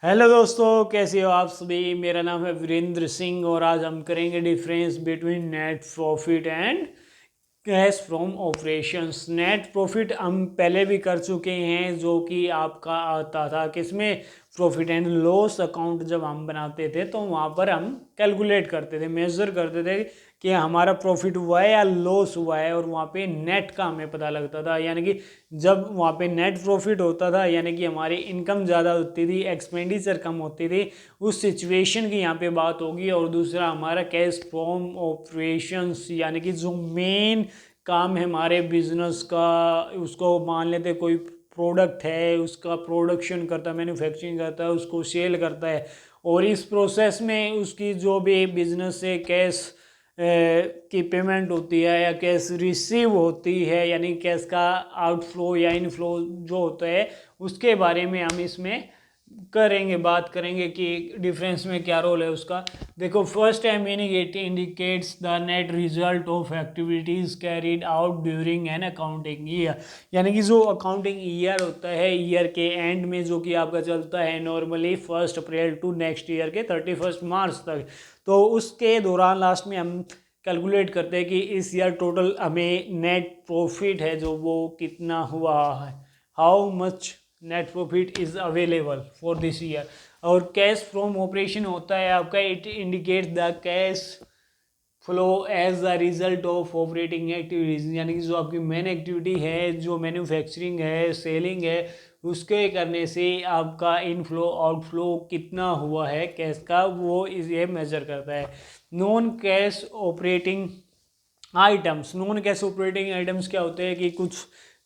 Hello दोस्तों, कैसे हो आप सभी। मेरा नाम है वीरेंद्र सिंह और आज हम करेंगे difference between net profit and cash from operations. Net profit हम पहले भी कर चुके हैं, जो कि आपका आता था किसमें, प्रॉफिट एंड लॉस अकाउंट। जब हम बनाते थे तो वहाँ पर हम कैलकुलेट करते थे, मेजर करते थे कि हमारा प्रॉफिट हुआ है या लॉस हुआ है, और वहाँ पे नेट का हमें पता लगता था। यानी कि जब वहाँ पे नेट प्रॉफिट होता था यानी कि हमारी इनकम ज़्यादा होती थी, एक्सपेंडिचर कम होती थी, उस सिचुएशन की यहाँ पे बात होगी। और दूसरा हमारा कैश फ्रॉम ऑपरेशंस, यानी कि जो मेन काम है हमारे बिजनेस का, उसको मान लेते कोई प्रोडक्ट है, उसका प्रोडक्शन करता है, मैन्युफैक्चरिंग करता है, उसको सेल करता है, और इस प्रोसेस में उसकी जो भी बिजनेस से कैश की पेमेंट होती है या कैश रिसीव होती है, यानी कैश का आउटफ्लो या इनफ्लो जो होता है, उसके बारे में हम इसमें बात करेंगे कि डिफरेंस में क्या रोल है उसका। देखो, फर्स्ट है meaning, it indicates the net result of activities carried out during an accounting year. यानी कि जो अकाउंटिंग ईयर होता है, ईयर के एंड में जो कि आपका चलता है normally 1 April to next year के 31 मार्च तक, तो उसके दौरान लास्ट में हम कैलकुलेट करते हैं कि इस ईयर टोटल हमें नेट प्रॉफिट है जो वो कितना हुआ है, how much net profit is available for this year. और कैश फ्रॉम ऑपरेशन होता है आपका, it indicates the cash flow as a result of operating activities. यानी कि जो आपकी मेन एक्टिविटी है, जो मैन्युफैक्चरिंग है, सेलिंग है, उसके करने से आपका इनफ्लो आउटफ्लो कितना हुआ है कैश का, वो ये मेजर करता है। Non cash operating items, non cash operating items क्या होते हैं कि कुछ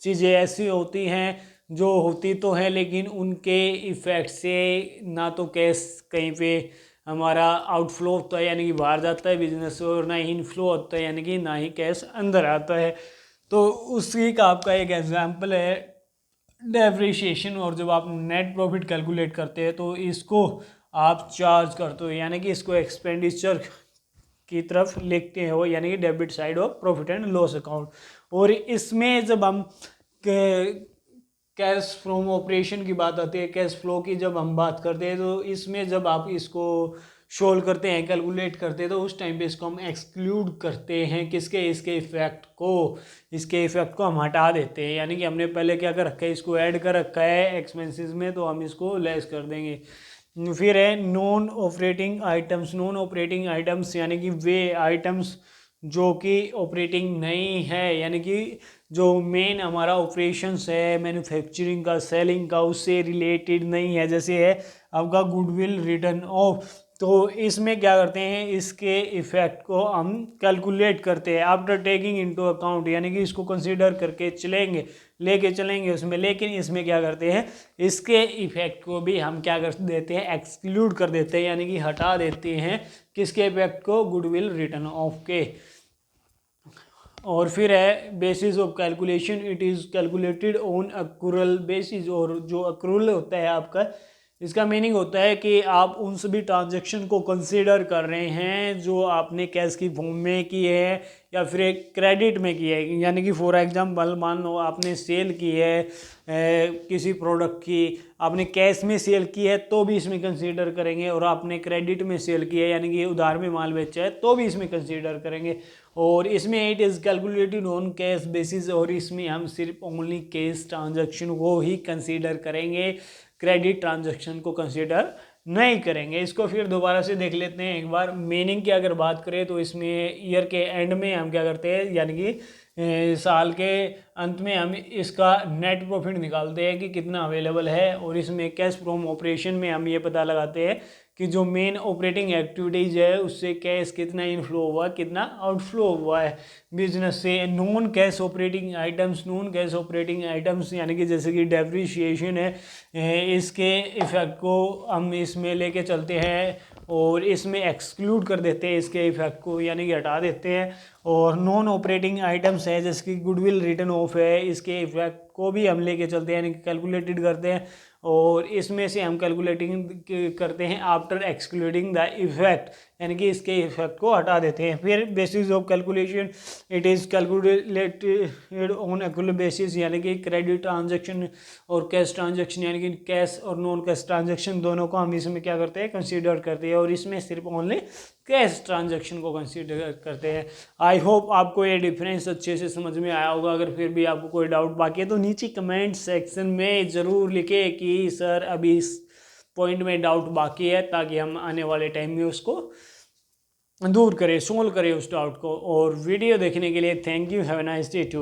चीज़ें ऐसी होती हैं जो होती तो हैं लेकिन उनके इफ़ेक्ट से ना तो कैश कहीं पे हमारा आउटफ्लो होता है यानी कि बाहर जाता है बिजनेस, और ना ही इनफ्लो होता है यानी कि ना ही कैश अंदर आता है। तो उसी का आपका एक एग्जांपल है डेप्रिसिएशन। और जब आप नेट प्रॉफिट कैलकुलेट करते हैं तो इसको आप चार्ज करते हो, यानी कि इसको एक्सपेंडिचर की तरफ लिखते हो, यानी कि debit side of profit and loss account. और इसमें जब हम कैश फ्रॉम ऑपरेशन की बात आती है, कैश फ्लो की जब हम बात करते हैं, तो इसमें जब आप इसको शोल्व करते हैं, कैलकुलेट करते हैं, तो उस टाइम पे इसको हम एक्सक्लूड करते हैं किसके, इसके इफेक्ट को हम हटा देते हैं। यानी कि हमने पहले क्या कर रखा है, इसको ऐड कर रखा है एक्सपेंसेस में, तो हम इसको लेस कर देंगे। फिर है non operating items. Non operating items यानी कि वे आइटम्स जो कि ऑपरेटिंग नहीं है, यानी कि जो मेन हमारा ऑपरेशंस है मैन्युफैक्चरिंग का, सेलिंग का, उससे रिलेटेड नहीं है। जैसे है आपका गुडविल रिटर्न ऑफ, तो इसमें क्या करते हैं, इसके इफेक्ट को हम कैलकुलेट करते हैं आफ्टर टेकिंग इनटू अकाउंट, यानी कि इसको कंसीडर करके लेके चलेंगे उसमें। लेकिन इसमें क्या करते हैं, इसके इफेक्ट को भी हम क्या कर देते हैं, एक्सक्लूड कर देते हैं, यानी कि हटा देते हैं किसके इफेक्ट को, गुडविल रिटर्न ऑफ के। और फिर है basis of calculation, it is calculated on accrual basis. और जो अक्रूरल होता है आपका, इसका मीनिंग होता है कि आप उन सभी ट्रांजैक्शन को कंसीडर कर रहे हैं जो आपने कैश की फॉर्म में की है या फिर एक क्रेडिट में की है। यानी कि फॉर एग्जांपल मान लो आपने सेल की है किसी प्रोडक्ट की, आपने कैश में सेल की है तो भी इसमें कंसीडर करेंगे, और आपने क्रेडिट में सेल की है यानी कि उधार में माल बेचा है तो भी इसमें कंसीडर करेंगे। और इसमें it is calculated on cash basis, और इसमें हम सिर्फ ओनली कैश ट्रांजैक्शन को ही कंसीडर करेंगे, क्रेडिट ट्रांजैक्शन को कंसीडर नहीं करेंगे। इसको फिर दोबारा से देख लेते हैं एक बार। मीनिंग की अगर बात करें तो इसमें ईयर के एंड में हम क्या करते हैं, यानी कि साल के अंत में हम इसका नेट प्रॉफिट निकालते हैं कि कितना अवेलेबल है, और इसमें कैश फ्रॉम ऑपरेशन में हम ये पता लगाते हैं कि जो मेन ऑपरेटिंग एक्टिविटीज है उससे कैश कितना इनफ्लो हुआ, कितना आउटफ्लो हुआ है बिजनेस से। Non cash operating items, non cash operating items यानी कि जैसे कि डेप्रिसिएशन है, इसके इफेक्ट को हम इसमें लेके चलते हैं और इसमें एक्सक्लूड कर देते हैं इसके इफेक्ट को, यानी कि हटा देते हैं। और नॉन ऑपरेटिंग आइटम्स है जैसे कि गुडविल रिटर्न ऑफ है, इसके इफेक्ट को भी हम लेके चलते हैं यानी कि कैलकुलेटेड करते हैं, और इसमें से हम कैलकुलेटिंग करते हैं आफ्टर एक्सक्लूडिंग द इफेक्ट, यानी कि इसके इफेक्ट को हटा देते हैं। फिर basis of calculation, it is calculated on actual basis, यानी कि क्रेडिट ट्रांजैक्शन और कैश ट्रांजैक्शन, यानी कि कैश और नॉन कैश ट्रांजैक्शन दोनों को हम इसमें क्या करते हैं, कंसीडर करते हैं, और इसमें सिर्फ ओनली कैश ट्रांजैक्शन को कंसीडर करते हैं। आई होप आपको ये डिफरेंस अच्छे से समझ में आया होगा। अगर फिर भी आपको कोई डाउट बाकी है तो नीचे कमेंट सेक्शन में ज़रूर लिखें कि सर अभी इस पॉइंट में डाउट बाकी है, ताकि हम आने वाले टाइम में उसको दूर करें, सोल्व करें उस डाउट को। और वीडियो देखने के लिए thank you, have a nice day to.